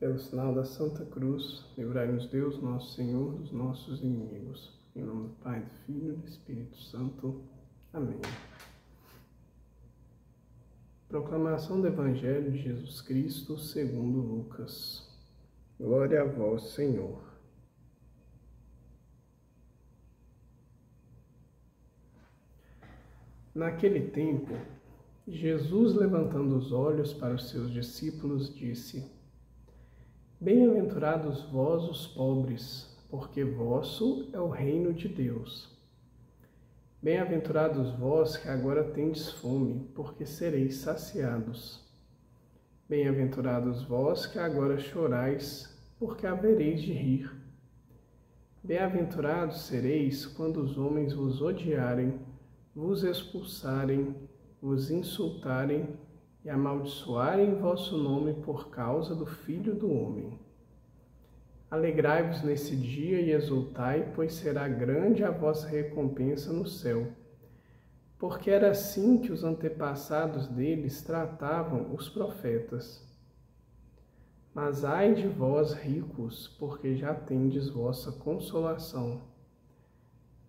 Pelo sinal da Santa Cruz, livrai-nos Deus, nosso Senhor, dos nossos inimigos. Em nome do Pai, do Filho e do Espírito Santo. Amém. Proclamação do Evangelho de Jesus Cristo segundo Lucas. Glória a vós, Senhor. Naquele tempo, Jesus, levantando os olhos para os seus discípulos, disse: Bem-aventurados vós os pobres, porque vosso é o reino de Deus. Bem-aventurados vós que agora tendes fome, porque sereis saciados. Bem-aventurados vós que agora chorais, porque havereis de rir. Bem-aventurados sereis quando os homens vos odiarem, vos expulsarem, vos insultarem e amaldiçoarem vosso nome por causa do Filho do Homem. Alegrai-vos nesse dia e exultai, pois será grande a vossa recompensa no céu. Porque era assim que os antepassados deles tratavam os profetas. Mas ai de vós, ricos, porque já tendes vossa consolação.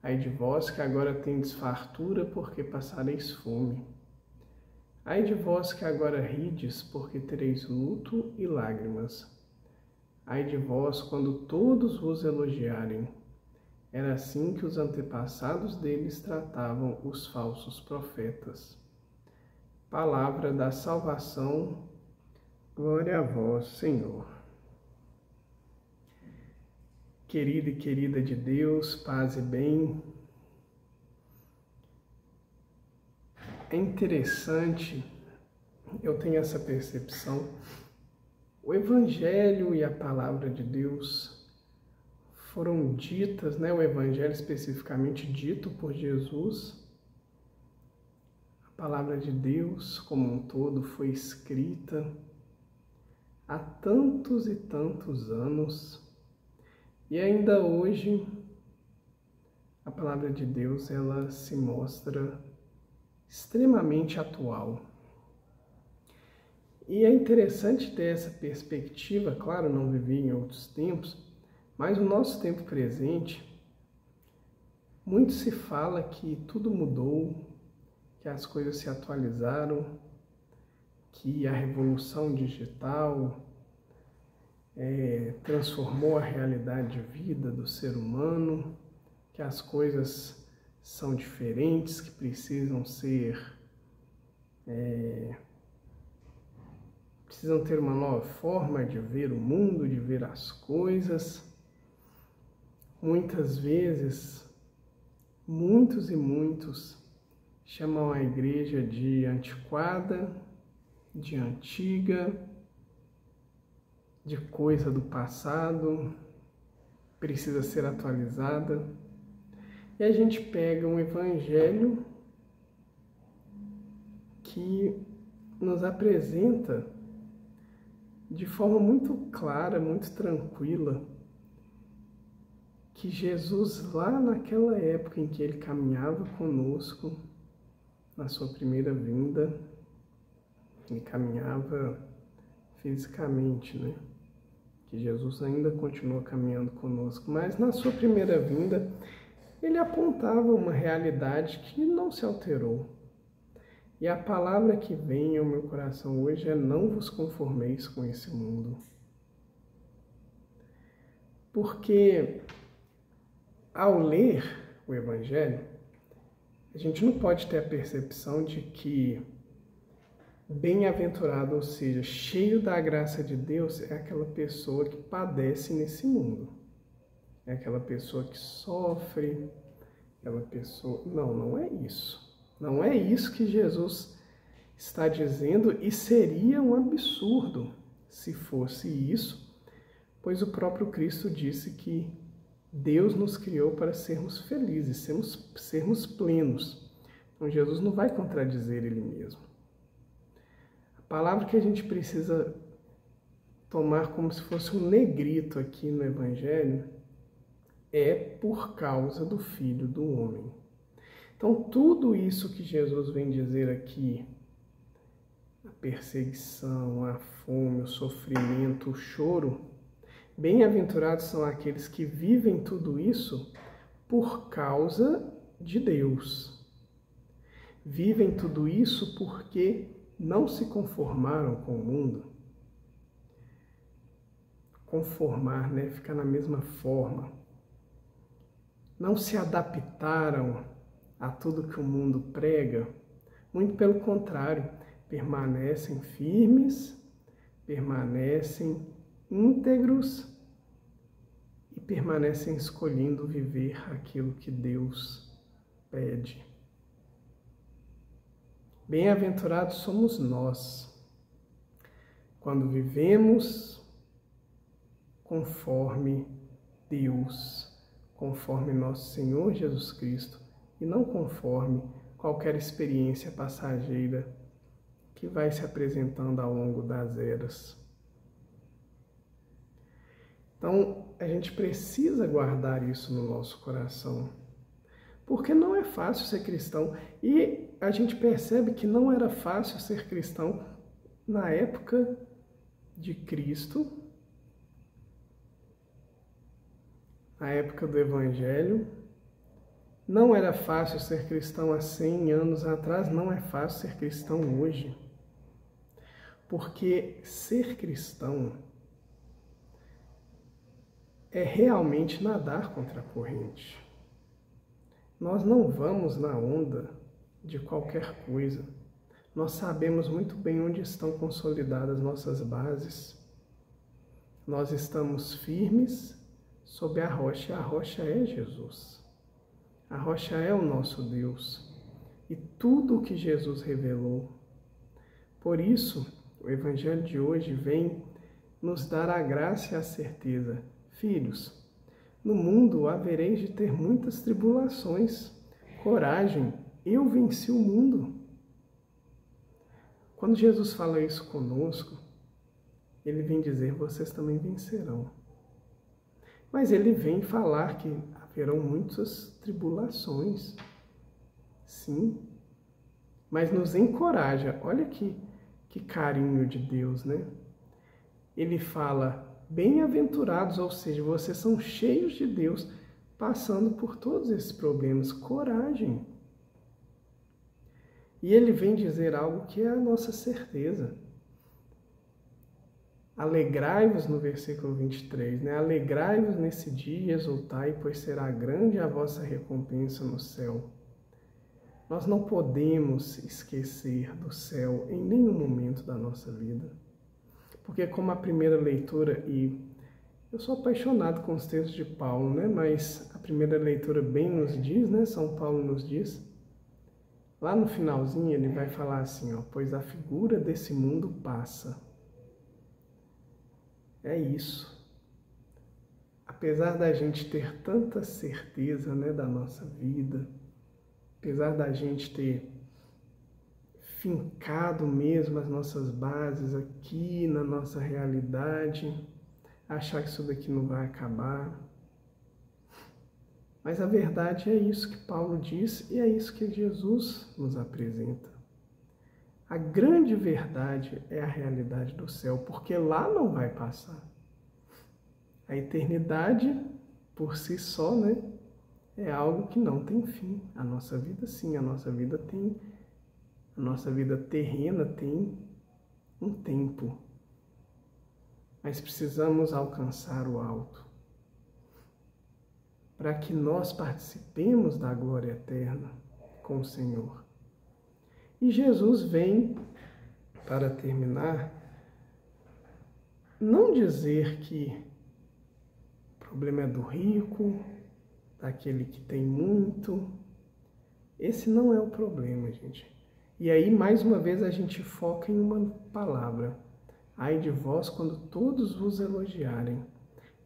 Ai de vós que agora tendes fartura, porque passareis fome. Ai de vós que agora rides, porque tereis luto e lágrimas. Ai de vós quando todos vos elogiarem. Era assim que os antepassados deles tratavam os falsos profetas. Palavra da salvação, glória a vós, Senhor. Querida e querida de Deus, paz e bem. É interessante, eu tenho essa percepção, o Evangelho e a Palavra de Deus foram ditas, o Evangelho especificamente dito por Jesus. A Palavra de Deus como um todo foi escrita há tantos e tantos anos. E ainda hoje, a Palavra de Deus, ela se mostra extremamente atual. E é interessante ter essa perspectiva, claro, não vivi em outros tempos, mas no nosso tempo presente, muito se fala que tudo mudou, que as coisas se atualizaram, que a revolução digital transformou a realidade de vida do ser humano, que as coisas são diferentes, que precisam ter uma nova forma de ver o mundo, de ver as coisas. Muitas vezes, muitos e muitos chamam a igreja de antiquada, de antiga, de coisa do passado, precisa ser atualizada. E a gente pega um evangelho que nos apresenta de forma muito clara, muito tranquila, que Jesus, lá naquela época em que ele caminhava conosco, na sua primeira vinda, ele caminhava fisicamente, Que Jesus ainda continua caminhando conosco, mas na sua primeira vinda, ele apontava uma realidade que não se alterou. E a palavra que vem ao meu coração hoje é: não vos conformeis com esse mundo. Porque ao ler o Evangelho, a gente não pode ter a percepção de que bem-aventurado, ou seja, cheio da graça de Deus, é aquela pessoa que padece nesse mundo. É aquela pessoa que sofre, aquela pessoa... Não é isso. Não é isso que Jesus está dizendo, e seria um absurdo se fosse isso, pois o próprio Cristo disse que Deus nos criou para sermos felizes, sermos plenos. Então Jesus não vai contradizer ele mesmo. A palavra que a gente precisa tomar como se fosse um negrito aqui no Evangelho é por causa do Filho do Homem. Então, tudo isso que Jesus vem dizer aqui, a perseguição, a fome, o sofrimento, o choro, bem-aventurados são aqueles que vivem tudo isso por causa de Deus. Vivem tudo isso porque não se conformaram com o mundo. Conformar, né? Ficar na mesma forma. Não se adaptaram a tudo que o mundo prega. Muito pelo contrário, permanecem firmes, permanecem íntegros e permanecem escolhendo viver aquilo que Deus pede. Bem-aventurados somos nós, quando vivemos conforme Deus, conforme nosso Senhor Jesus Cristo, e não conforme qualquer experiência passageira que vai se apresentando ao longo das eras. Então, a gente precisa guardar isso no nosso coração, porque não é fácil ser cristão, e a gente percebe que não era fácil ser cristão na época de Cristo, na época do Evangelho. Não era fácil ser cristão há 100 anos atrás, não é fácil ser cristão hoje. Porque ser cristão é realmente nadar contra a corrente. Nós não vamos na onda de qualquer coisa. Nós sabemos muito bem onde estão consolidadas nossas bases. Nós estamos firmes sob a rocha, e a rocha é Jesus. A rocha é o nosso Deus e tudo o que Jesus revelou. Por isso, o Evangelho de hoje vem nos dar a graça e a certeza. Filhos, no mundo havereis de ter muitas tribulações. Coragem, eu venci o mundo. Quando Jesus fala isso conosco, ele vem dizer, vocês também vencerão. Mas ele vem falar que haverão muitas tribulações, sim, mas nos encoraja. Olha que carinho de Deus, né? Ele fala, bem-aventurados, ou seja, vocês são cheios de Deus, passando por todos esses problemas. Coragem. E ele vem dizer algo que é a nossa certeza. Alegrai-vos no versículo 23, né? Alegrai-vos nesse dia e exultai, pois será grande a vossa recompensa no céu. Nós não podemos esquecer do céu em nenhum momento da nossa vida. Porque como a primeira leitura, e eu sou apaixonado com os textos de Paulo, né? Mas a primeira leitura bem nos diz, né? São Paulo nos diz, lá no finalzinho ele vai falar assim, ó, pois a figura desse mundo passa. É isso. Apesar da gente ter tanta certeza, né, da nossa vida, apesar da gente ter fincado mesmo as nossas bases aqui na nossa realidade, achar que isso daqui não vai acabar. Mas a verdade é isso que Paulo diz e é isso que Jesus nos apresenta. A grande verdade é a realidade do céu, porque lá não vai passar. A eternidade, por si só, né, é algo que não tem fim. A nossa vida, sim, a nossa vida terrena tem um tempo. Mas precisamos alcançar o alto, para que nós participemos da glória eterna com o Senhor. E Jesus vem, para terminar, não dizer que o problema é do rico, daquele que tem muito. Esse não é o problema, gente. E aí, mais uma vez, a gente foca em uma palavra. Ai de vós quando todos vos elogiarem.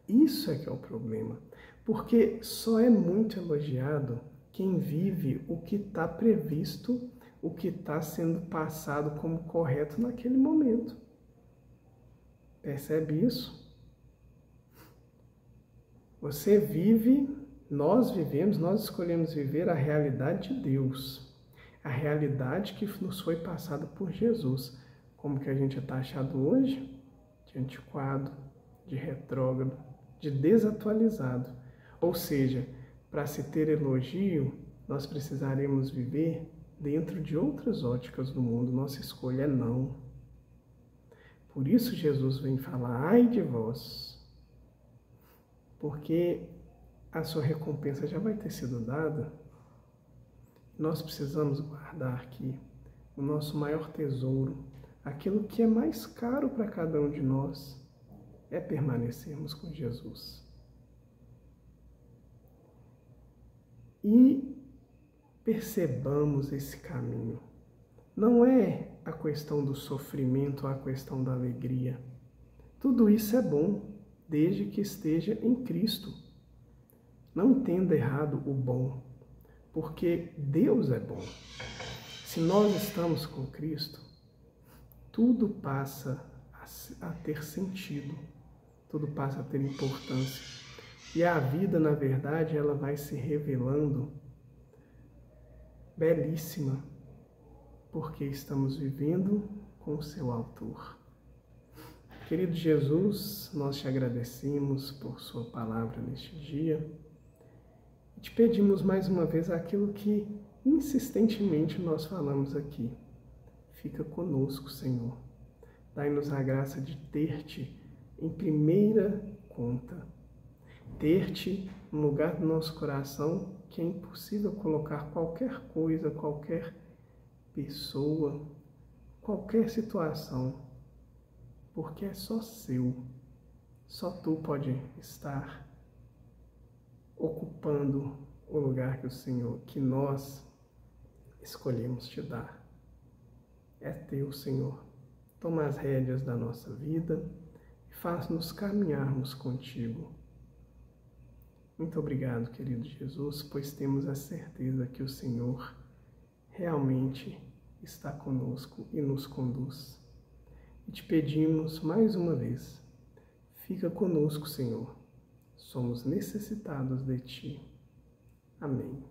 Isso é que é o problema. Porque só é muito elogiado quem vive o que está previsto, o que está sendo passado como correto naquele momento. Percebe isso? Você vive, nós vivemos, nós escolhemos viver a realidade de Deus. A realidade que nos foi passada por Jesus. Como que a gente é taxado hoje? de antiquado, de retrógrado, de desatualizado. Ou seja, para se ter elogio, nós precisaremos viver dentro de outras óticas do mundo. Nossa escolha é não. Por isso Jesus vem falar, ai de vós, porque a sua recompensa já vai ter sido dada. Nós precisamos guardar aqui o nosso maior tesouro, aquilo que é mais caro para cada um de nós, é permanecermos com Jesus. E percebamos esse caminho. Não é a questão do sofrimento ou a questão da alegria. Tudo isso é bom, desde que esteja em Cristo. Não entenda errado o bom, porque Deus é bom. Se nós estamos com Cristo, tudo passa a ter sentido, tudo passa a ter importância. E a vida, na verdade, ela vai se revelando belíssima, porque estamos vivendo com o seu autor. Querido Jesus, nós te agradecemos por sua palavra neste dia. E te pedimos mais uma vez aquilo que insistentemente nós falamos aqui. Fica conosco, Senhor. Dai-nos a graça de ter-te em primeira conta. Ter-te no lugar do nosso coração, que é impossível colocar qualquer coisa, qualquer pessoa, qualquer situação, porque é só seu. Só tu pode estar ocupando o lugar que o Senhor, que nós escolhemos te dar. É teu, Senhor. Toma as rédeas da nossa vida e faz-nos caminharmos contigo. Muito obrigado, querido Jesus, pois temos a certeza que o Senhor realmente está conosco e nos conduz. E te pedimos mais uma vez, fica conosco, Senhor. Somos necessitados de ti. Amém.